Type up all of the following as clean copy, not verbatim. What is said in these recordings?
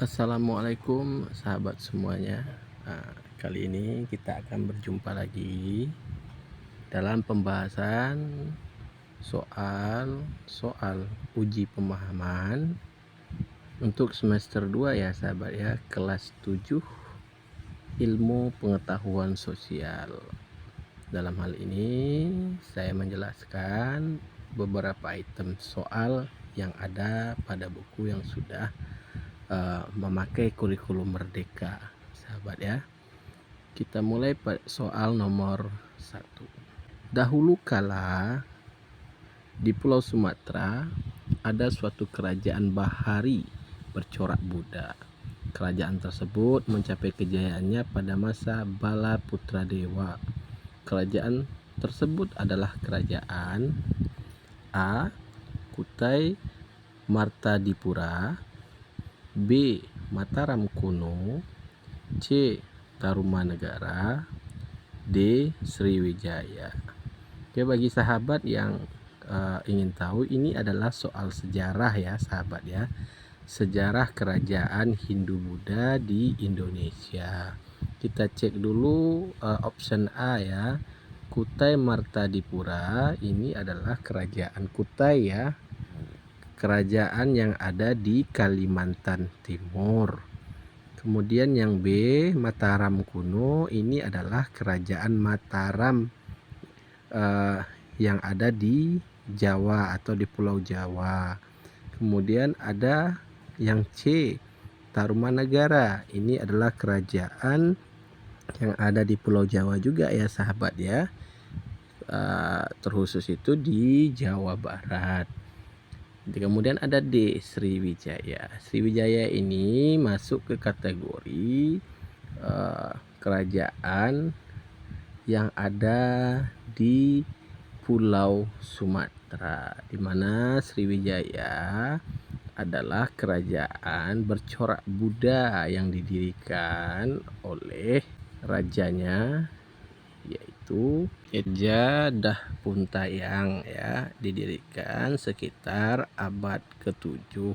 Assalamualaikum sahabat semuanya. Kali ini kita akan berjumpa lagi dalam pembahasan soal uji pemahaman untuk semester 2 ya sahabat ya, kelas 7 ilmu pengetahuan sosial. Dalam hal ini saya menjelaskan beberapa item soal yang ada pada buku yang sudah memakai kurikulum merdeka sahabat ya. Kita mulai soal nomor 1. Dahulu kala di Pulau Sumatera ada suatu kerajaan bahari bercorak Buddha. Kerajaan tersebut mencapai kejayaannya pada masa Bala Putra Dewa. Kerajaan tersebut adalah kerajaan A. Kutai Martadipura, B. Mataram Kuno, C. Tarumanegara, D. Sriwijaya. Oke, bagi sahabat yang ingin tahu, ini adalah soal sejarah ya sahabat ya, sejarah kerajaan Hindu Buddha di Indonesia. Kita cek dulu option A ya, Kutai Martadipura. Ini adalah kerajaan Kutai ya, kerajaan yang ada di Kalimantan Timur. Kemudian yang B, Mataram Kuno, ini adalah kerajaan Mataram yang ada di Jawa atau di Pulau Jawa. Kemudian ada yang C, Tarumanegara. Ini adalah kerajaan yang ada di Pulau Jawa juga ya sahabat ya. Terkhusus itu di Jawa Barat. Kemudian ada D, Sriwijaya. Sriwijaya ini masuk ke kategori kerajaan yang ada di Pulau Sumatera, di mana Sriwijaya adalah kerajaan bercorak Buddha yang didirikan oleh rajanya, yaitu Eja Dahpuntayang ya, didirikan sekitar abad ke-7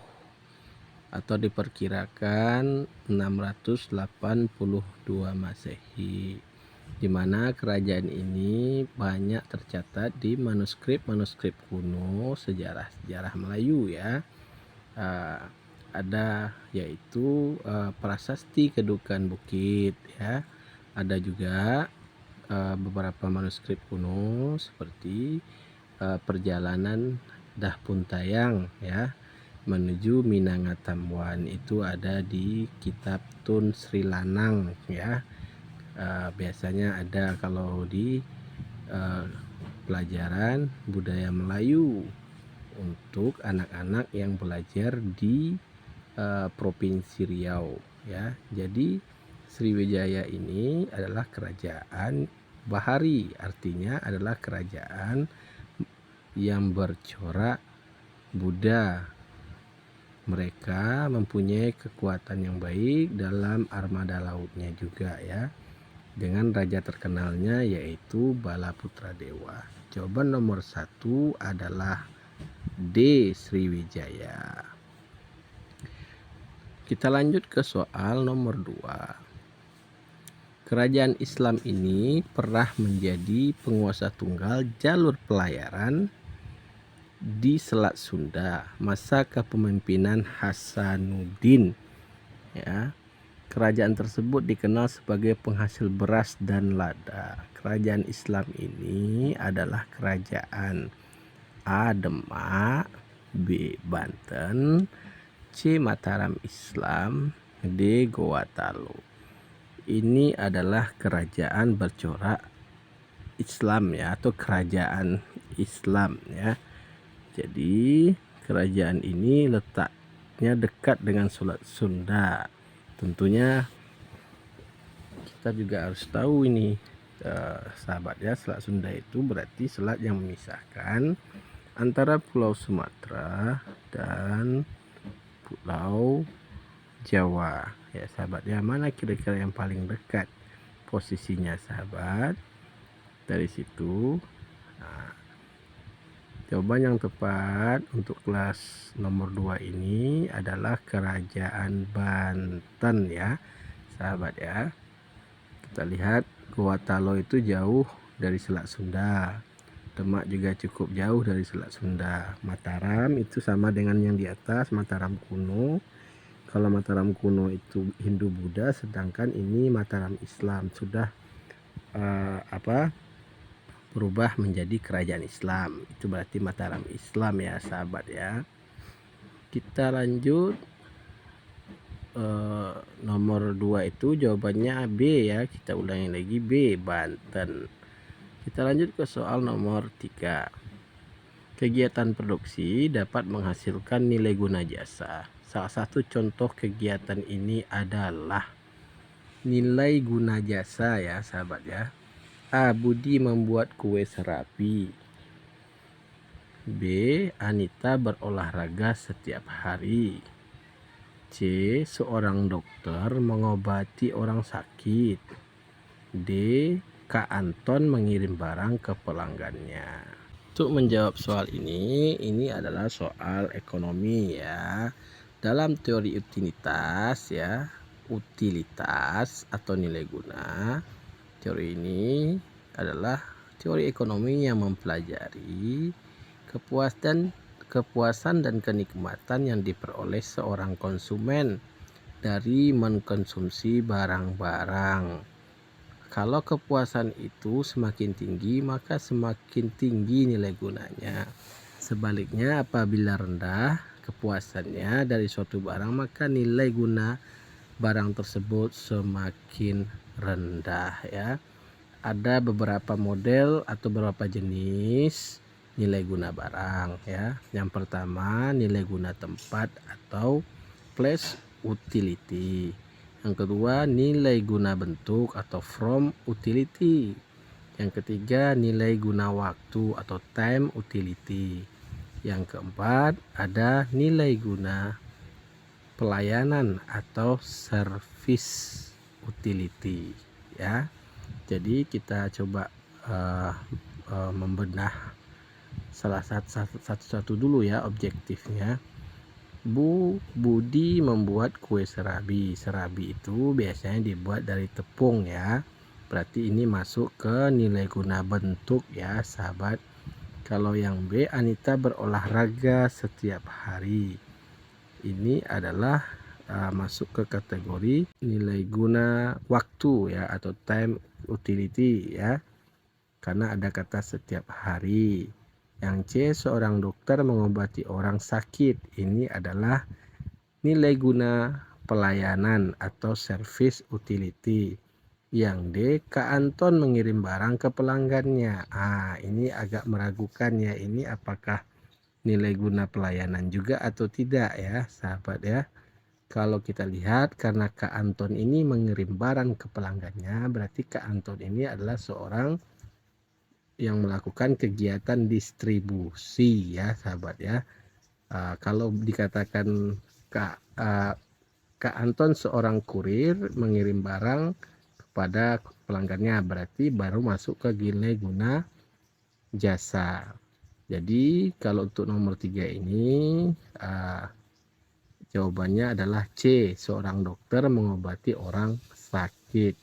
atau diperkirakan 682 Masehi, di mana kerajaan ini banyak tercatat di manuskrip kuno sejarah Melayu ya. Ada yaitu Prasasti Kedukan Bukit ya. Ada juga beberapa manuskrip kuno seperti perjalanan Dahpuntayang ya menuju Minangkabau, itu ada di kitab Tun Sri Lanang ya. Biasanya ada kalau di pelajaran budaya Melayu untuk anak-anak yang belajar di Provinsi Riau ya. Jadi Sriwijaya ini adalah kerajaan bahari, artinya adalah kerajaan yang bercorak Buddha. Mereka mempunyai kekuatan yang baik dalam armada lautnya juga ya, dengan raja terkenalnya yaitu Bala Putra Dewa. Jawaban nomor 1 adalah D, Sriwijaya. Kita lanjut ke soal nomor 2. Kerajaan Islam ini pernah menjadi penguasa tunggal jalur pelayaran di Selat Sunda masa kepemimpinan Hasanuddin ya. Kerajaan tersebut dikenal sebagai penghasil beras dan lada. Kerajaan Islam ini adalah kerajaan A. Demak, B. Banten, C. Mataram Islam, D. Gorontalo. Ini adalah kerajaan bercorak Islam ya, atau kerajaan Islam ya. Jadi kerajaan ini letaknya dekat dengan Selat Sunda. Tentunya kita juga harus tahu ini sahabat ya, Selat Sunda itu berarti selat yang memisahkan antara Pulau Sumatera dan Pulau Jawa ya sahabat ya. Mana kira-kira yang paling dekat posisinya sahabat? Dari situ Jawaban yang tepat untuk kelas nomor 2 ini adalah Kerajaan Banten ya, sahabat ya. Kita lihat Gorontalo itu jauh dari Selat Sunda. Demak juga cukup jauh dari Selat Sunda. Mataram itu sama dengan yang di atas, Mataram kuno. Kalau Mataram kuno itu Hindu-Buddha, sedangkan ini Mataram Islam sudah berubah menjadi kerajaan Islam. Itu berarti Mataram Islam ya, sahabat ya. Kita lanjut nomor 2 itu jawabannya B ya. Kita ulangi lagi, B, Banten. Kita lanjut ke soal nomor 3. Kegiatan produksi dapat menghasilkan nilai guna jasa. Salah satu contoh kegiatan ini adalah nilai guna jasa ya, sahabat ya. A. Budi membuat kue serabi. B. Anita berolahraga setiap hari. C. Seorang dokter mengobati orang sakit. D. Kak Anton mengirim barang ke pelanggannya. Untuk menjawab soal ini adalah soal ekonomi ya. Dalam teori utilitas ya, utilitas atau nilai guna. Teori ini adalah teori ekonomi yang mempelajari kepuasan dan kenikmatan yang diperoleh seorang konsumen dari mengkonsumsi barang-barang. Kalau kepuasan itu semakin tinggi, maka semakin tinggi nilai gunanya. Sebaliknya, apabila rendah kepuasannya dari suatu barang, maka nilai guna barang tersebut semakin rendah ya. Ada beberapa model atau beberapa jenis nilai guna barang ya. Yang pertama, nilai guna tempat atau place utility. Yang kedua, nilai guna bentuk atau from utility. Yang ketiga, nilai guna waktu atau time utility. Yang keempat, ada nilai guna pelayanan atau service utility ya. Jadi kita coba membenah salah satu dulu ya objektifnya. Budi membuat kue serabi. Serabi itu biasanya dibuat dari tepung ya. Berarti ini masuk ke nilai guna bentuk ya, sahabat. Kalau yang B, Anita berolahraga setiap hari. Ini adalah masuk ke kategori nilai guna waktu ya, atau time utility ya. Karena ada kata setiap hari. Yang C, seorang dokter mengobati orang sakit. Ini adalah nilai guna pelayanan atau service utility. Yang D, Kak Anton mengirim barang ke pelanggannya. Ini agak meragukan ya. Ini apakah nilai guna pelayanan juga atau tidak ya, sahabat ya. Kalau kita lihat, karena Kak Anton ini mengirim barang ke pelanggannya, berarti Kak Anton ini adalah seorang yang melakukan kegiatan distribusi ya, sahabat ya. Kalau dikatakan Kak Anton seorang kurir mengirim barang kepada pelanggannya, berarti baru masuk ke nilai guna jasa. Jadi kalau untuk nomor 3 ini jawabannya adalah C, seorang dokter mengobati orang sakit.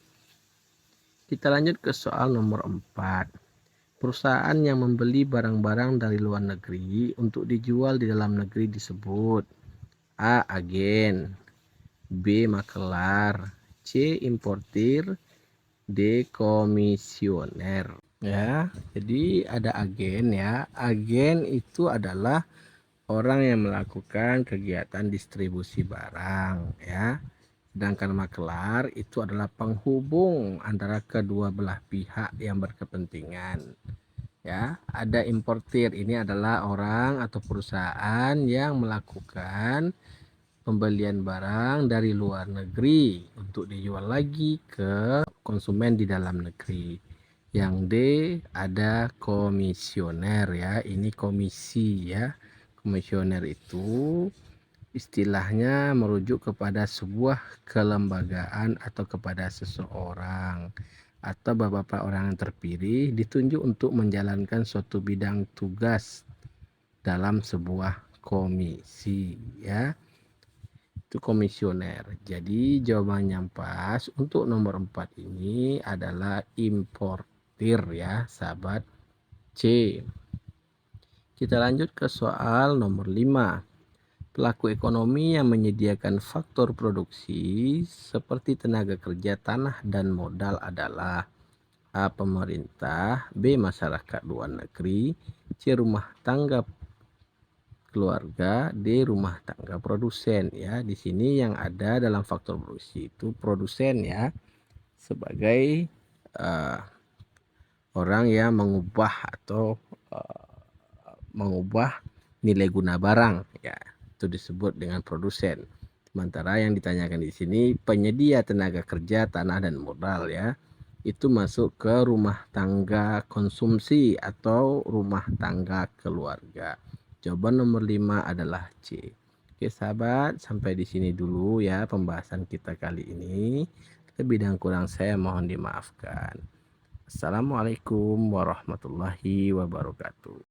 Kita lanjut ke soal nomor 4. Perusahaan yang membeli barang-barang dari luar negeri untuk dijual di dalam negeri disebut A. Agen, B. Makelar, C. Importir, D. Komisioner. Ya, jadi ada agen ya. Agen itu adalah orang yang melakukan kegiatan distribusi barang ya. Sedangkan makelar itu adalah penghubung antara kedua belah pihak yang berkepentingan. Ya, ada importir, ini adalah orang atau perusahaan yang melakukan pembelian barang dari luar negeri untuk dijual lagi ke konsumen di dalam negeri. Yang D, ada komisioner ya. Ini komisi ya. Komisioner itu istilahnya merujuk kepada sebuah kelembagaan atau kepada seseorang atau beberapa orang yang terpilih ditunjuk untuk menjalankan suatu bidang tugas dalam sebuah komisi ya. Itu komisioner. Jadi jawaban yang pas untuk nomor 4 ini adalah importir ya, sahabat C. Kita lanjut ke soal nomor 5. Pelaku ekonomi yang menyediakan faktor produksi seperti tenaga kerja, tanah, dan modal adalah A. Pemerintah, B. Masyarakat luar negeri, C. Rumah tangga keluarga, D. Rumah tangga produsen ya. Di sini yang ada dalam faktor produksi itu produsen ya, sebagai orang yang mengubah atau mengubah nilai guna barang ya, itu disebut dengan produsen. Sementara yang ditanyakan di sini penyedia tenaga kerja, tanah, dan modal ya, itu masuk ke rumah tangga konsumsi atau rumah tangga keluarga. Jawaban nomor 5 adalah C. Oke sahabat, sampai di sini dulu ya pembahasan kita kali ini. Lebih dan kurang saya mohon dimaafkan. Assalamualaikum warahmatullahi wabarakatuh.